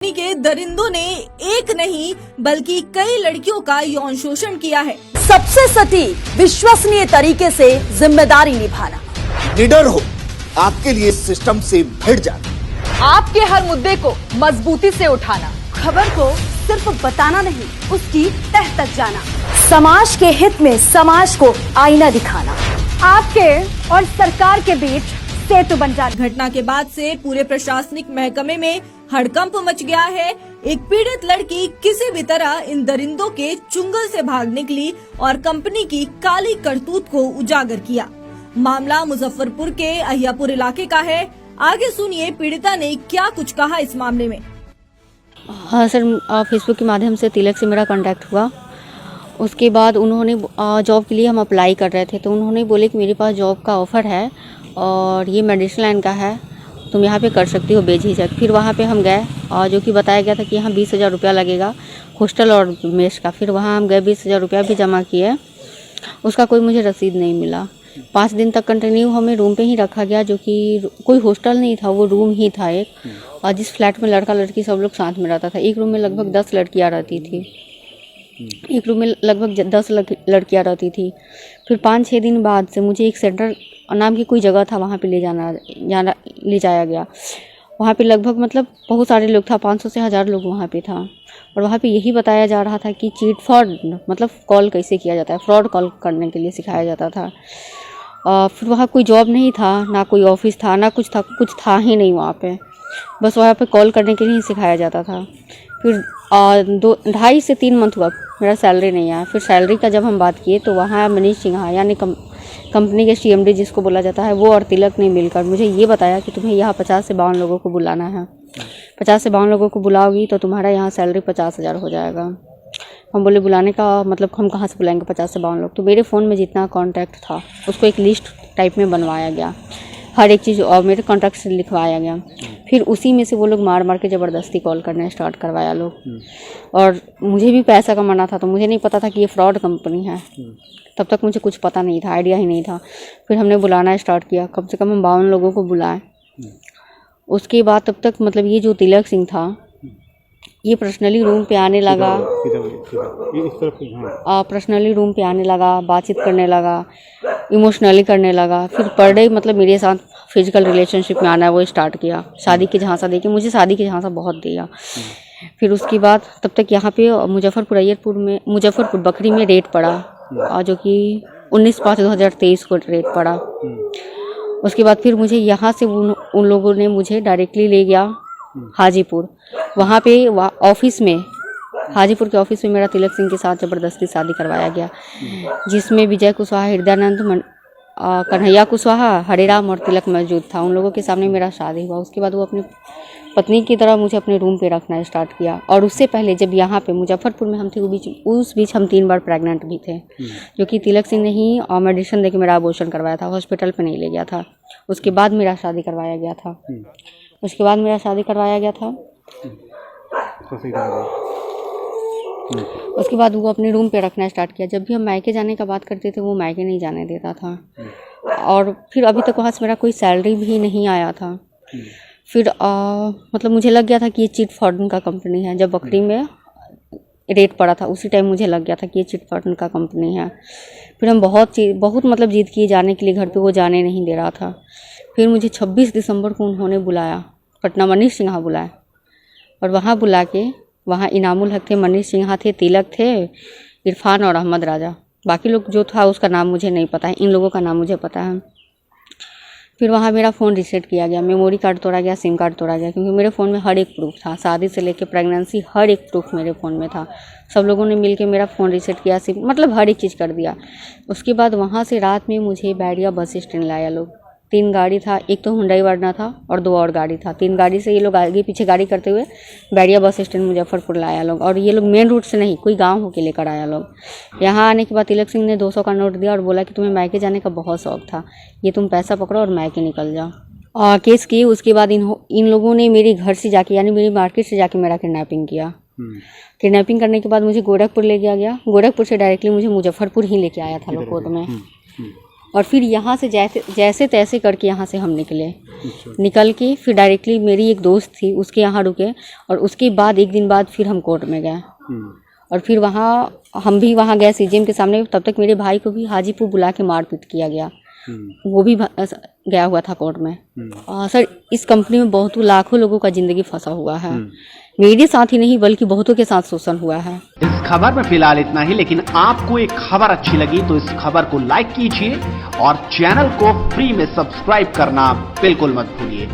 के दरिंदों ने एक नहीं बल्कि कई लड़कियों का यौन शोषण किया है। सबसे सटीक विश्वसनीय तरीके से जिम्मेदारी निभाना, निडर हो, आपके लिए सिस्टम से भिड़ जाना, आपके हर मुद्दे को मजबूती से उठाना, खबर को सिर्फ बताना नहीं उसकी तह तक जाना, समाज के हित में समाज को आईना दिखाना, आपके और सरकार के बीच सेतु बन जाना। घटना के बाद से पूरे प्रशासनिक महकमे में हड़कंप मच गया है। एक पीड़ित लड़की किसी भी तरह इन दरिंदों के चुंगल से भाग निकली और कंपनी की काली करतूत को उजागर किया। मामला मुजफ्फरपुर के अहियापुर इलाके का है। आगे सुनिए पीड़िता ने क्या कुछ कहा इस मामले में। हाँ सर, फेसबुक के माध्यम से तिलक से मेरा कांटेक्ट हुआ। उसके बाद उन्होंने जॉब के लिए हम अप्लाई कर रहे थे, तो उन्होंने बोले कि मेरे पास जॉब का ऑफ़र है और ये मेडिसिन लाइन का है, तुम यहाँ पे कर सकती हो बेझिझक। फिर वहाँ पे हम गए और जो कि बताया गया था कि यहाँ 20,000 रुपया लगेगा हॉस्टल और मेस का। फिर वहाँ हम गए, 20,000 रुपया भी जमा किए, उसका कोई मुझे रसीद नहीं मिला। 5 दिन तक कंटिन्यू हमें रूम पे ही रखा गया, जो कि कोई हॉस्टल नहीं था, वो रूम ही था एक। और जिस फ्लैट में लड़का लड़की सब लोग साथ में रहता था, एक रूम में लगभग 10 लड़कियाँ रहती थी, एक रूम में लगभग 10 लड़कियाँ रहती थी। फिर 5-6 दिन बाद से मुझे एक सेंटर नाम की कोई जगह था, वहाँ पे ले जाया गया। वहाँ पे लगभग मतलब बहुत सारे लोग था, 500 से 1000 लोग वहाँ पे था। और वहाँ पे यही बताया जा रहा था कि चीट फ्रॉड मतलब कॉल कैसे किया जाता है, फ्रॉड कॉल करने के लिए सिखाया जाता था। फिर वहाँ कोई जॉब नहीं था, ना कोई ऑफिस था, ना कुछ था ही नहीं वहाँ पे, बस वहाँ पे कॉल करने के लिए ही सिखाया जाता था। फिर 2.5 से 3 मंथ हुआ, मेरा सैलरी नहीं आया। फिर सैलरी का जब हम बात किए तो वहाँ मनीष सिन्हा यानी कंपनी के CMD जिसको बोला जाता है, वो और तिलक ने मिलकर मुझे ये बताया कि तुम्हें यहाँ 50 से 52 लोगों को बुलाना है। 50 से 52 लोगों को बुलाओगी तो तुम्हारा यहाँ सैलरी 50,000 हो जाएगा। हम बोले बुलाने का मतलब हम कहाँ से बुलाएंगे 50 से 52 लोग। तो मेरे फ़ोन में जितना कॉन्टैक्ट था उसको एक लिस्ट टाइप में बनवाया गया, हर एक चीज़ और मेरे कॉन्टैक्ट से लिखवाया गया। फिर उसी में से वो लोग मार के ज़बरदस्ती कॉल करना स्टार्ट करवाया लोग। और मुझे भी पैसा कमाना था, तो मुझे नहीं पता था कि ये फ्रॉड कंपनी है। तब तक मुझे कुछ पता नहीं था, आइडिया ही नहीं था। फिर हमने बुलाना स्टार्ट किया, कम से कम हम 52 लोगों को बुलाए। उसके बाद तब तक मतलब ये जो तिलक सिंह था, ये पर्सनली रूम पे आने लगा, पर्सनली रूम पे आने लगा, बातचीत करने लगा, इमोशनली करने लगा। फिर पर डे मतलब मेरे साथ फिजिकल रिलेशनशिप में आना वो स्टार्ट किया। शादी की झांसा देके मुझे शादी की झांसा बहुत दिया। फिर उसके बाद तब तक यहाँ पे मुजफ्फरपुर बकरी में रेट पड़ा, जो कि 19/5/2023 को रेट पड़ा। उसके बाद फिर मुझे यहाँ से उन लोगों ने मुझे डायरेक्टली ले गया हाजीपुर। वहाँ पे ऑफिस में, हाजीपुर के ऑफिस में मेरा तिलक सिंह के साथ ज़बरदस्ती शादी करवाया गया, जिसमें विजय कुशवाहा, हृदयानंद, कन्हैया कुशवाहा, हरेराम और तिलक मौजूद था। उन लोगों के सामने मेरा शादी हुआ। उसके बाद वो अपनी पत्नी की तरह मुझे अपने रूम पे रखना स्टार्ट किया। और उससे पहले जब यहाँ पे मुजफ्फरपुर में हम थे, उस बीच हम 3 बार प्रेग्नेंट भी थे, जो कि तिलक सिंह ने ही मेडिसिन देके मेरा अबॉर्शन करवाया था, हॉस्पिटल पे नहीं ले गया था। उसके बाद मेरा शादी करवाया गया था। उसके बाद वो अपने रूम पे रखना स्टार्ट किया। जब भी हम मायके जाने का बात करते थे, वो मायके नहीं जाने देता था। और फिर अभी तक वहाँ से मेरा कोई सैलरी भी नहीं आया था। फिर मतलब मुझे लग गया था कि ये चिट फंड का कंपनी है। जब बकरी में रेट पड़ा था उसी टाइम मुझे लग गया था कि ये चिट फंड का कंपनी है। फिर हम बहुत मतलब जिद किए जाने के लिए घर पे, वो जाने नहीं दे रहा था। फिर मुझे 26 दिसंबर को उन्होंने बुलाया, पटना मनीष सिन्हा बुलाया। और वहाँ बुला के, वहाँ इनामुल हक थे, मनीष सिन्हा थे, तिलक थे, इरफान और अहमद राजा। बाकी लोग जो था उसका नाम मुझे नहीं पता है, इन लोगों का नाम मुझे पता है। फिर वहाँ मेरा फ़ोन रीसेट किया गया, मेमोरी कार्ड तोड़ा गया, सिम कार्ड तोड़ा गया, क्योंकि मेरे फ़ोन में हर एक प्रूफ था, शादी से लेकर प्रेगनेंसी हर एक प्रूफ मेरे फ़ोन में था। सब लोगों ने मिलके मेरा फ़ोन रीसेट किया, सिम मतलब हर एक चीज़ कर दिया। उसके बाद वहाँ से रात में मुझे बैरिया बस स्टैंड लाया लोग। 3 गाड़ी था, एक तो हुंडई वर्ना था और 2 और गाड़ी था। 3 गाड़ी से ये लोग आगे पीछे गाड़ी करते हुए बैरिया बस स्टैंड मुजफ्फरपुर लाया लोग। और ये लोग मेन रूट से नहीं, कोई गांव होके लेकर आया लोग। यहाँ आने के बाद तिलक सिंह ने 200 का नोट दिया और बोला कि तुम्हें मायके जाने का बहुत शौक था, ये तुम पैसा पकड़ो और मायके निकल जाओ। केस की। उसके बाद इन लोगों ने मेरे घर से जाके, यानी मेरी मार्केट से जाके मेरा किडनैपिंग किया। किडनैपिंग करने के बाद मुझे गोरखपुर ले गया। गोरखपुर से डायरेक्टली मुझे मुजफ्फरपुर ही लेके आया था लोग कोर्ट में। और फिर यहाँ से जैसे तैसे करके यहाँ से हम निकले। निकल के फिर डायरेक्टली मेरी एक दोस्त थी उसके यहाँ रुके और उसके बाद एक दिन बाद फिर हम कोर्ट में गए। और फिर वहाँ हम भी वहाँ गए सीजीएम के सामने। तब तक मेरे भाई को भी हाजीपुर बुला के मारपीट किया गया, वो भी गया हुआ था कोर्ट में। सर इस कंपनी में बहुत लाखों लोगों का जिंदगी फंसा हुआ है। मेरे साथ ही नहीं बल्कि बहुतों के साथ शोषण हुआ है। इस खबर में फिलहाल इतना ही, लेकिन आपको एक खबर अच्छी लगी तो इस खबर को लाइक कीजिए और चैनल को फ्री में सब्सक्राइब करना बिल्कुल मत भूलिए।